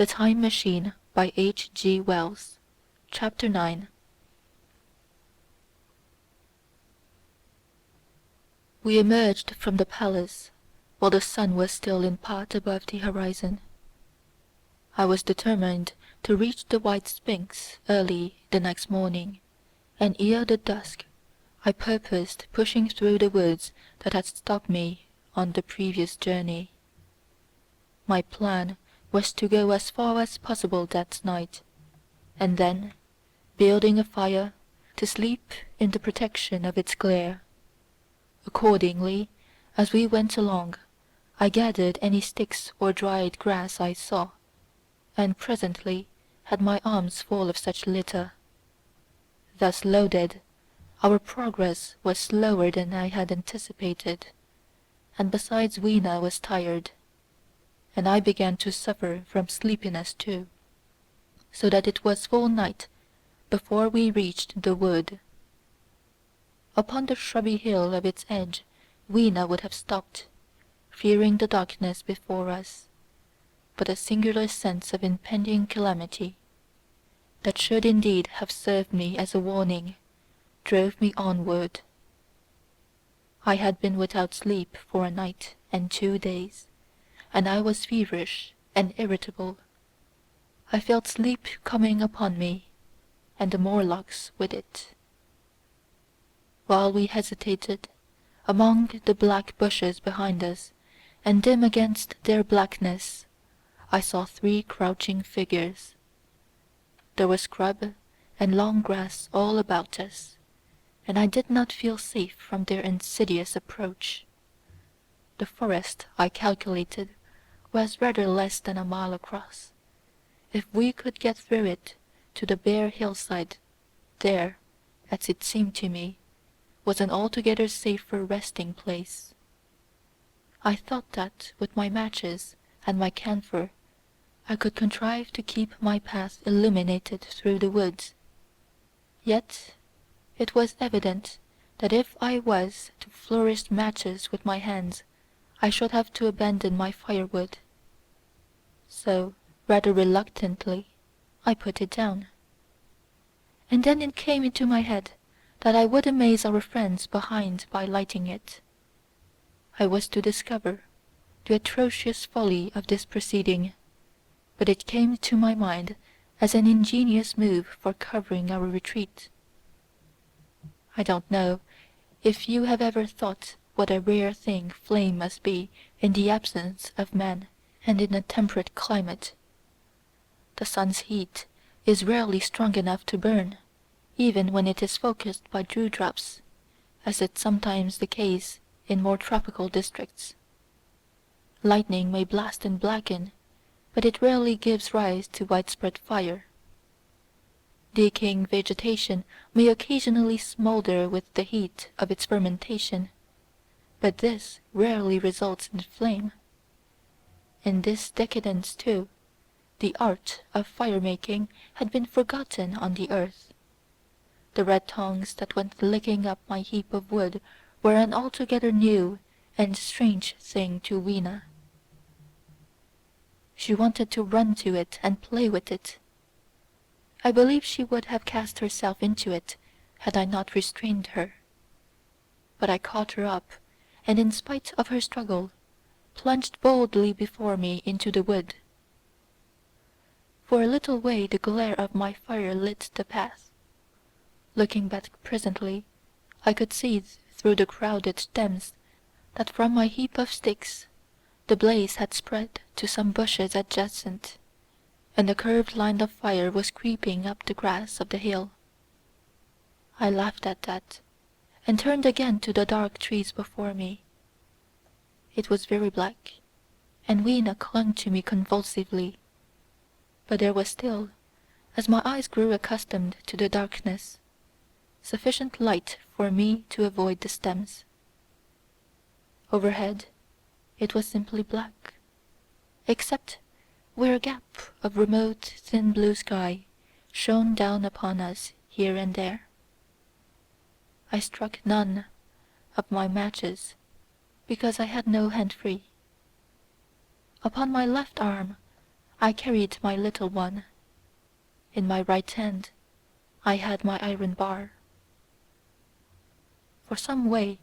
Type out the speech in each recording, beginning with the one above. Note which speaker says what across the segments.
Speaker 1: The Time Machine by H. G. Wells. Chapter 9. We emerged from the palace while the sun was still in part above the horizon. I was determined to reach the white Sphinx early the next morning, and ere the dusk I purposed pushing through the woods that had stopped me on the previous journey. My plan was to go as far as possible that night, and then, building a fire, to sleep in the protection of its glare. Accordingly, as we went along, I gathered any sticks or dried grass I saw, and presently had my arms full of such litter. Thus loaded, our progress was slower than I had anticipated, and besides Weena was tired, and I began to suffer from sleepiness too, so that it was full night before we reached the wood. Upon the shrubby hill of its edge Weena would have stopped, fearing the darkness before us, but a singular sense of impending calamity, that should indeed have served me as a warning, drove me onward. I had been without sleep for a night and 2 days, and I was feverish and irritable. I felt sleep coming upon me, and the Morlocks with it. While we hesitated, among the black bushes behind us, and dim against their blackness, I saw 3 crouching figures. There was scrub and long grass all about us, and I did not feel safe from their insidious approach. The forest, I calculated, was rather less than a mile across. If we could get through it to the bare hillside, there, as it seemed to me, was an altogether safer resting place. I thought that with my matches and my camphor I could contrive to keep my path illuminated through the woods. Yet it was evident that if I was to flourish matches with my hands I should have to abandon my firewood. So, rather reluctantly, I put it down. And then it came into my head that I would amaze our friends behind by lighting it. I was to discover the atrocious folly of this proceeding, but it came to my mind as an ingenious move for covering our retreat. I don't know if you have ever thought what a rare thing flame must be in the absence of man and in a temperate climate. The sun's heat is rarely strong enough to burn, even when it is focused by dewdrops, as is sometimes the case in more tropical districts. Lightning may blast and blacken, but it rarely gives rise to widespread fire. Decaying vegetation may occasionally smoulder with the heat of its fermentation, but this rarely results in flame. In this decadence, too, the art of fire-making had been forgotten on the earth. The red tongs that went licking up my heap of wood were an altogether new and strange thing to Weena. She wanted to run to it and play with it. I believe she would have cast herself into it had I not restrained her. But I caught her up, and in spite of her struggle, plunged boldly before me into the wood. For a little way the glare of my fire lit the path. Looking back presently, I could see through the crowded stems that from my heap of sticks the blaze had spread to some bushes adjacent, and a curved line of fire was creeping up the grass of the hill. I laughed at that, and turned again to the dark trees before me. It was very black, and Weena clung to me convulsively, but there was still, as my eyes grew accustomed to the darkness, sufficient light for me to avoid the stems. Overhead it was simply black, except where a gap of remote thin blue sky shone down upon us here and there. I struck none of my matches, because I had no hand free. Upon my left arm I carried my little one. In my right hand I had my iron bar. For some way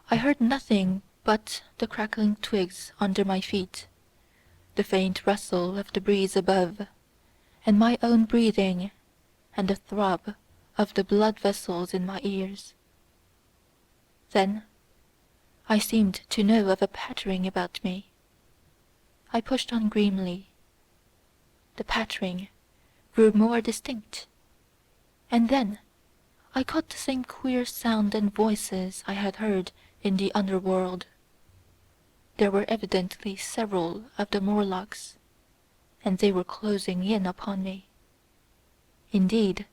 Speaker 1: I heard nothing but the crackling twigs under my feet, the faint rustle of the breeze above, and my own breathing, and the throb of the blood vessels in my ears. Then I seemed to know of a pattering about me. I pushed on grimly. The pattering grew more distinct, and then I caught the same queer sound and voices I had heard in the underworld. There were evidently several of the Morlocks, and they were closing in upon me. Indeed,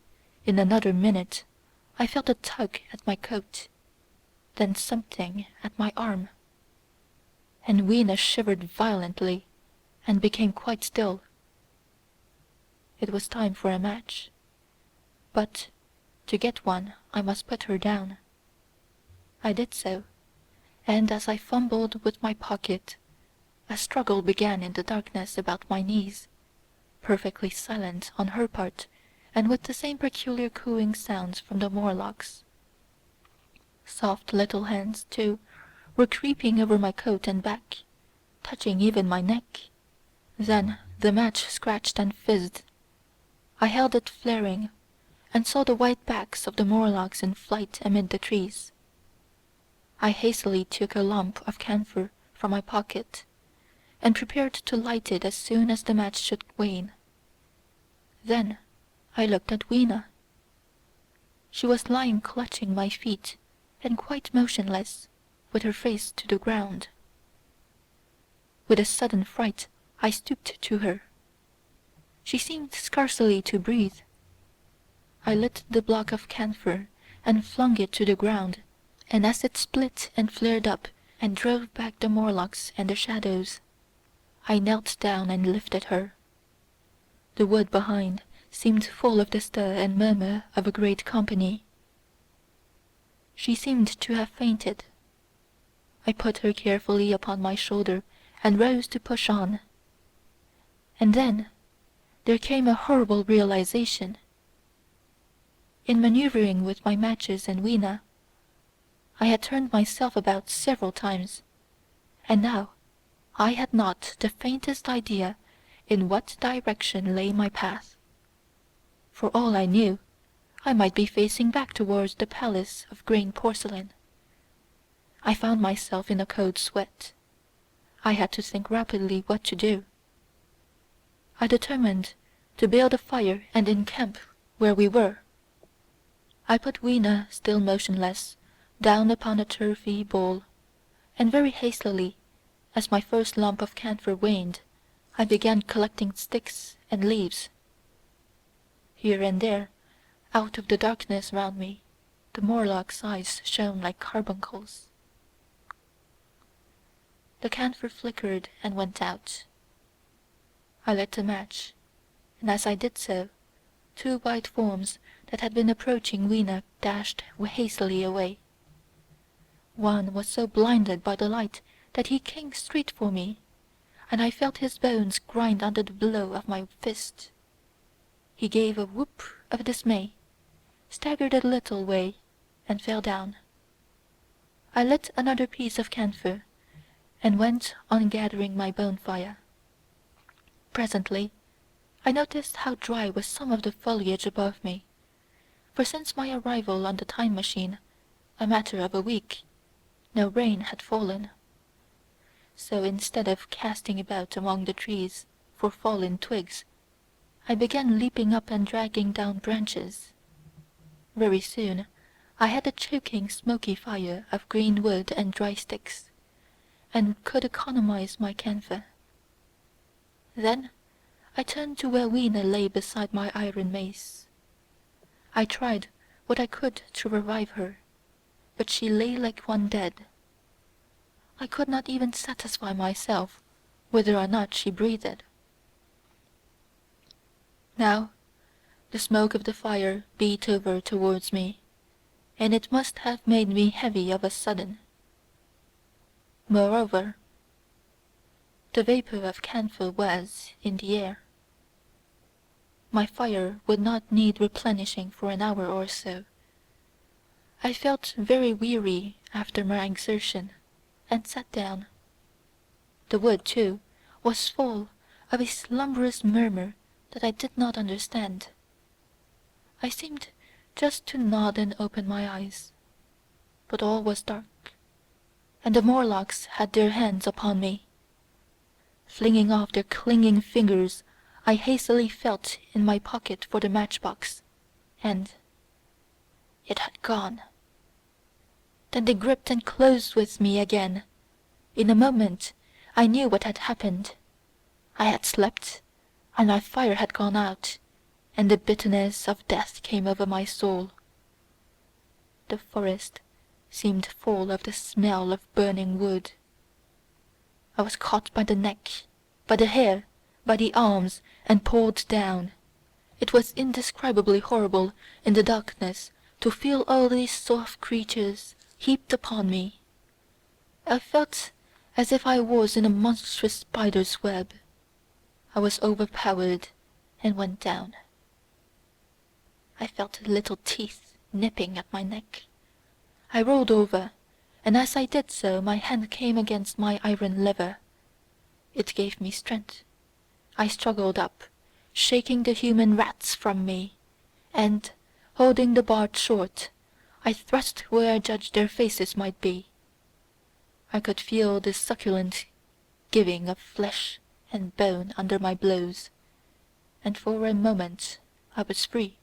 Speaker 1: in another minute I felt a tug at my coat, then something at my arm, and Weena shivered violently and became quite still. It was time for a match, but to get one I must put her down. I did so, and as I fumbled with my pocket, a struggle began in the darkness about my knees, perfectly silent on her part, and with the same peculiar cooing sounds from the Morlocks. Soft little hands, too, were creeping over my coat and back, touching even my neck. Then the match scratched and fizzed. I held it flaring, and saw the white backs of the Morlocks in flight amid the trees. I hastily took a lump of camphor from my pocket, and prepared to light it as soon as the match should wane. Then I looked at Weena. She was lying clutching my feet, and quite motionless, with her face to the ground. With a sudden fright I stooped to her. She seemed scarcely to breathe. I lit the block of camphor and flung it to the ground, and as it split and flared up and drove back the Morlocks and the shadows, I knelt down and lifted her. The wood behind seemed full of the stir and murmur of a great company. She seemed to have fainted. I put her carefully upon my shoulder and rose to push on. And then there came a horrible realization. In maneuvering with my matches and Weena, I had turned myself about several times, and now I had not the faintest idea in what direction lay my path. For all I knew, I might be facing back towards the palace of green porcelain. I found myself in a cold sweat. I had to think rapidly what to do. I determined to build a fire and encamp where we were. I put Weena, still motionless, down upon a turfy bowl, and very hastily, as my first lump of camphor waned, I began collecting sticks and leaves. Here and there, out of the darkness round me, the Morlock's eyes shone like carbuncles. The camphor flickered and went out. I lit a match, and as I did so, two white forms that had been approaching Weena dashed hastily away. One was so blinded by the light that he came straight for me, and I felt his bones grind under the blow of my fist. He gave a whoop of dismay, staggered a little way, and fell down. I lit another piece of camphor, and went on gathering my bonfire. Presently I noticed how dry was some of the foliage above me, for since my arrival on the time machine, a matter of a week, no rain had fallen. So instead of casting about among the trees for fallen twigs, I began leaping up and dragging down branches. Very soon I had a choking smoky fire of green wood and dry sticks, and could economize my camphor. Then I turned to where Weena lay beside my iron mace. I tried what I could to revive her, but she lay like one dead. I could not even satisfy myself whether or not she breathed. Now the smoke of the fire beat over towards me, and it must have made me heavy of a sudden. Moreover, the vapour of camphor was in the air. my fire would not need replenishing for an hour or so. I felt very weary after my exertion, and sat down. The wood, too, was full of a slumberous murmur that I did not understand. I seemed just to nod and open my eyes, but all was dark, and the Morlocks had their hands upon me. Flinging off their clinging fingers, I hastily felt in my pocket for the matchbox, and it had gone. Then they gripped and closed with me again. In a moment I knew what had happened. I had slept, and my fire had gone out, and the bitterness of death came over my soul. The forest seemed full of the smell of burning wood. I was caught by the neck, by the hair, by the arms, and pulled down. It was indescribably horrible in the darkness to feel all these soft creatures heaped upon me. I felt as if I was in a monstrous spider's web. I was overpowered, and went down. I felt little teeth nipping at my neck. I rolled over, and as I did so my hand came against my iron lever. It gave me strength. I struggled up, shaking the human rats from me, and, holding the bar short, I thrust where I judged their faces might be. I could feel the succulent giving of flesh and bone under my blows, and for a moment I was free.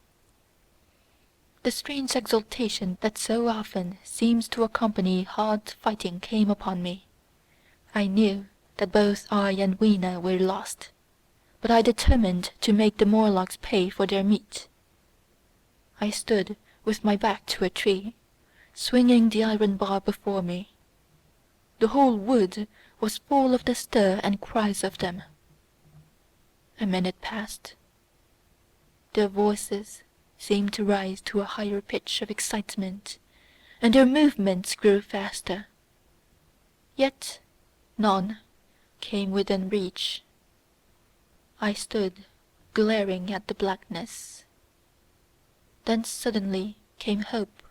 Speaker 1: The strange exultation that so often seems to accompany hard fighting came upon me. I knew that both I and Weena were lost, but I determined to make the Morlocks pay for their meat. I stood with my back to a tree, swinging the iron bar before me. The whole wood was full of the stir and cries of them. A minute passed. Their voices seemed to rise to a higher pitch of excitement, and their movements grew faster. Yet none came within reach. I stood glaring at the blackness. Then suddenly came hope.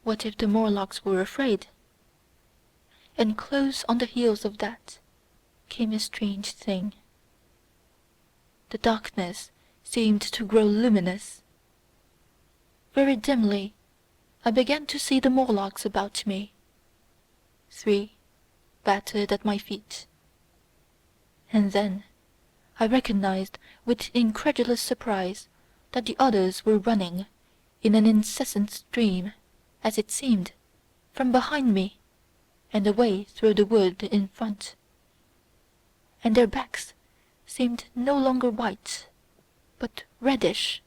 Speaker 1: What if the Morlocks were afraid? And close on the heels of that came a strange thing. The darkness seemed to grow luminous. Very dimly I began to see the Morlocks about me. 3 battered at my feet. And then I recognized with incredulous surprise that the others were running, in an incessant stream, as it seemed, from behind me, and away through the wood in front. And their backs seemed no longer white, but reddish.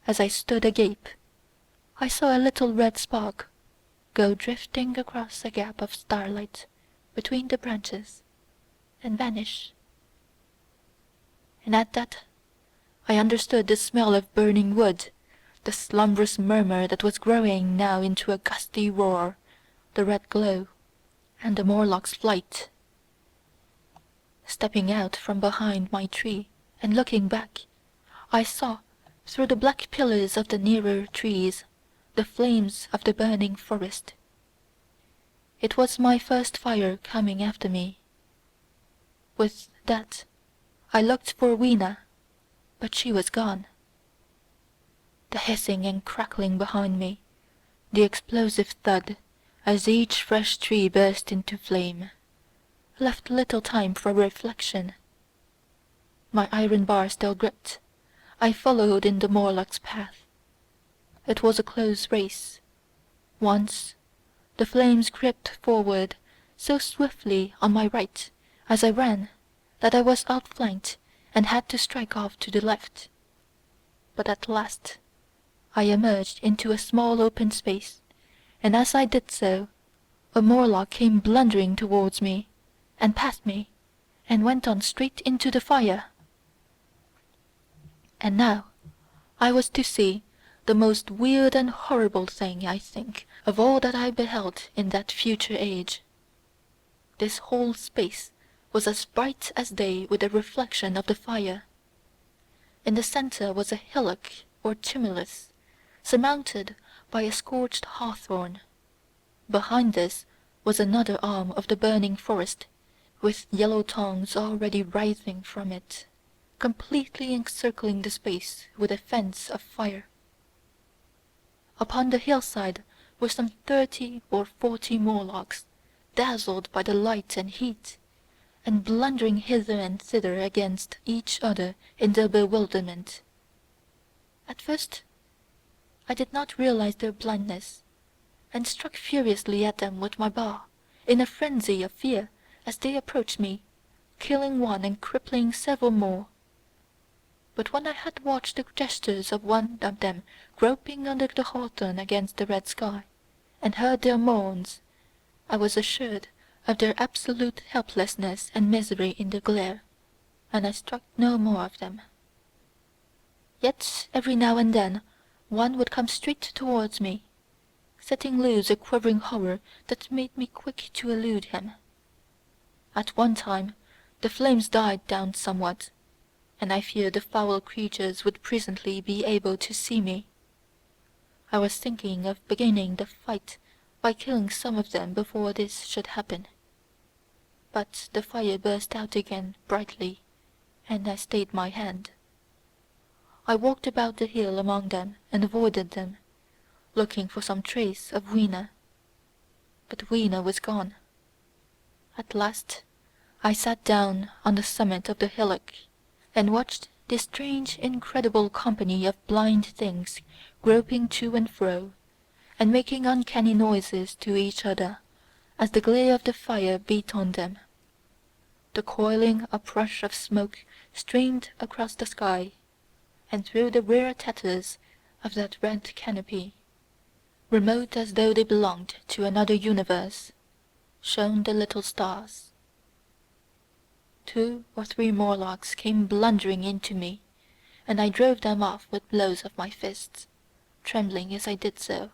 Speaker 1: As I stood agape, I saw a little red spark go drifting across a gap of starlight between the branches, and vanish. And at that I understood the smell of burning wood, the slumberous murmur that was growing now into a gusty roar, the red glow, and the Morlock's flight. Stepping out from behind my tree and looking back, I saw, through the black pillars of the nearer trees, the flames of the burning forest. It was my first fire coming after me. With that I looked for Weena, but she was gone. The hissing and crackling behind me, the explosive thud as each fresh tree burst into flame, left little time for reflection. My iron bar still gripped, I followed in the Morlock's path. It was a close race. Once the flames crept forward so swiftly on my right as I ran that I was outflanked and had to strike off to the left. But at last I emerged into a small open space, and as I did so, a Morlock came blundering towards me, and passed me, and went on straight into the fire. And now I was to see the most weird and horrible thing, I think, of all that I beheld in that future age. This whole space was as bright as day with the reflection of the fire. In the centre was a hillock or tumulus, surmounted by a scorched hawthorn. Behind this was another arm of the burning forest, with yellow tongues already writhing from it, completely encircling the space with a fence of fire. Upon the hillside were some 30 or 40 Morlocks, dazzled by the light and heat, and blundering hither and thither against each other in their bewilderment. At first I did not realize their blindness, and struck furiously at them with my bar, in a frenzy of fear, as they approached me, killing one and crippling several more. But when I had watched the gestures of one of them groping under the hawthorn against the red sky, and heard their moans, I was assured of their absolute helplessness and misery in the glare, and I struck no more of them. Yet every now and then one would come straight towards me, setting loose a quivering horror that made me quick to elude him. At one time the flames died down somewhat, and I feared the foul creatures would presently be able to see me. I was thinking of beginning the fight by killing some of them before this should happen. But the fire burst out again brightly, and I stayed my hand. I walked about the hill among them and avoided them, looking for some trace of Weena. But Weena was gone. At last I sat down on the summit of the hillock, and watched this strange incredible company of blind things groping to and fro, and making uncanny noises to each other as the glare of the fire beat on them. The coiling uprush of smoke streamed across the sky, and through the rare tatters of that red canopy, remote as though they belonged to another universe, shone the little stars. 2 or 3 Morlocks came blundering into me, and I drove them off with blows of my fists, trembling as I did so.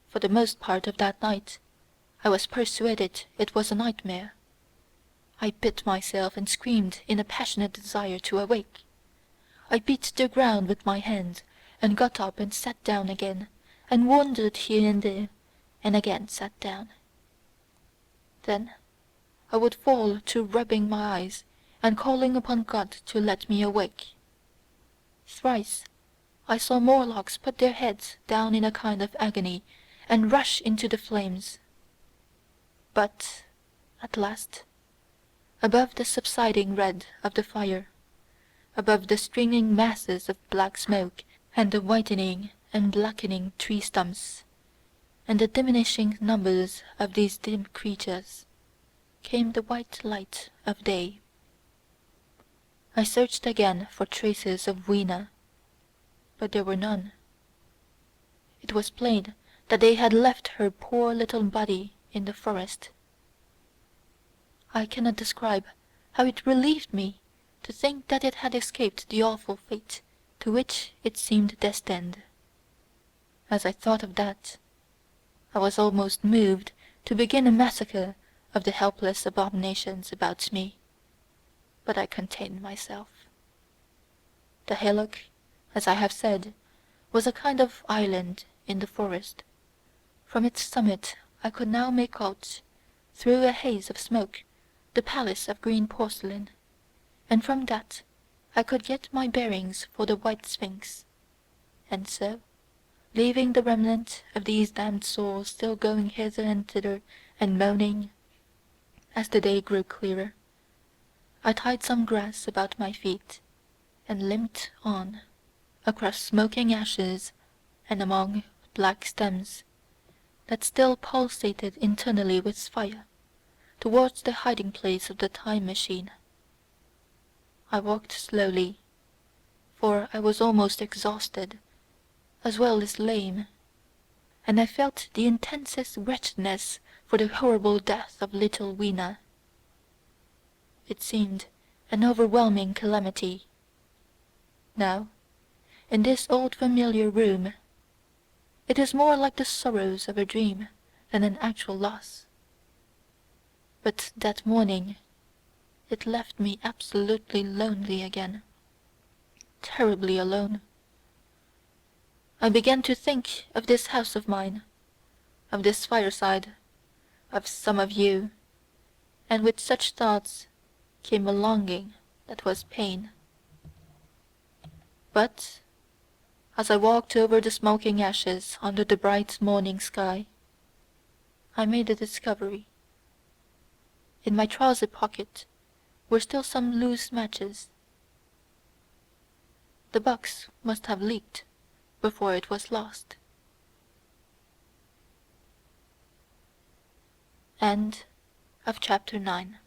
Speaker 1: For the most part of that night I was persuaded it was a nightmare. I bit myself and screamed in a passionate desire to awake. I beat the ground with my hands, and got up and sat down again, and wandered here and there, and again sat down. Then I would fall to rubbing my eyes and calling upon God to let me awake. Thrice I saw Morlocks put their heads down in a kind of agony, and rush into the flames. But at last, above the subsiding red of the fire, above the stringing masses of black smoke, and the whitening and blackening tree stumps, and the diminishing numbers of these dim creatures, came the white light of day. I searched again for traces of Weena, but there were none. It was plain that they had left her poor little body in the forest. I cannot describe how it relieved me to think that it had escaped the awful fate to which it seemed destined. As I thought of that, I was almost moved to begin a massacre of the helpless abominations about me, but I contained myself. The hillock, as I have said, was a kind of island in the forest. From its summit I could now make out, through a haze of smoke, the palace of green porcelain, and from that I could get my bearings for the white sphinx, and so, leaving the remnant of these damned souls still going hither and thither and moaning, as the day grew clearer, I tied some grass about my feet, and limped on, across smoking ashes and among black stems, that still pulsated internally with fire, towards the hiding-place of the time-machine. I walked slowly, for I was almost exhausted, as well as lame, and I felt the intensest wretchedness for the horrible death of little Weena. It seemed an overwhelming calamity. Now, in this old familiar room, it is more like the sorrows of a dream than an actual loss. But that morning it left me absolutely lonely again, terribly alone. I began to think of this house of mine, of this fireside, of some of you, and with such thoughts came a longing that was pain. But as I walked over the smoking ashes under the bright morning sky, I made a discovery. In my trouser pocket were still some loose matches. The box must have leaked before it was lost. End of chapter 9.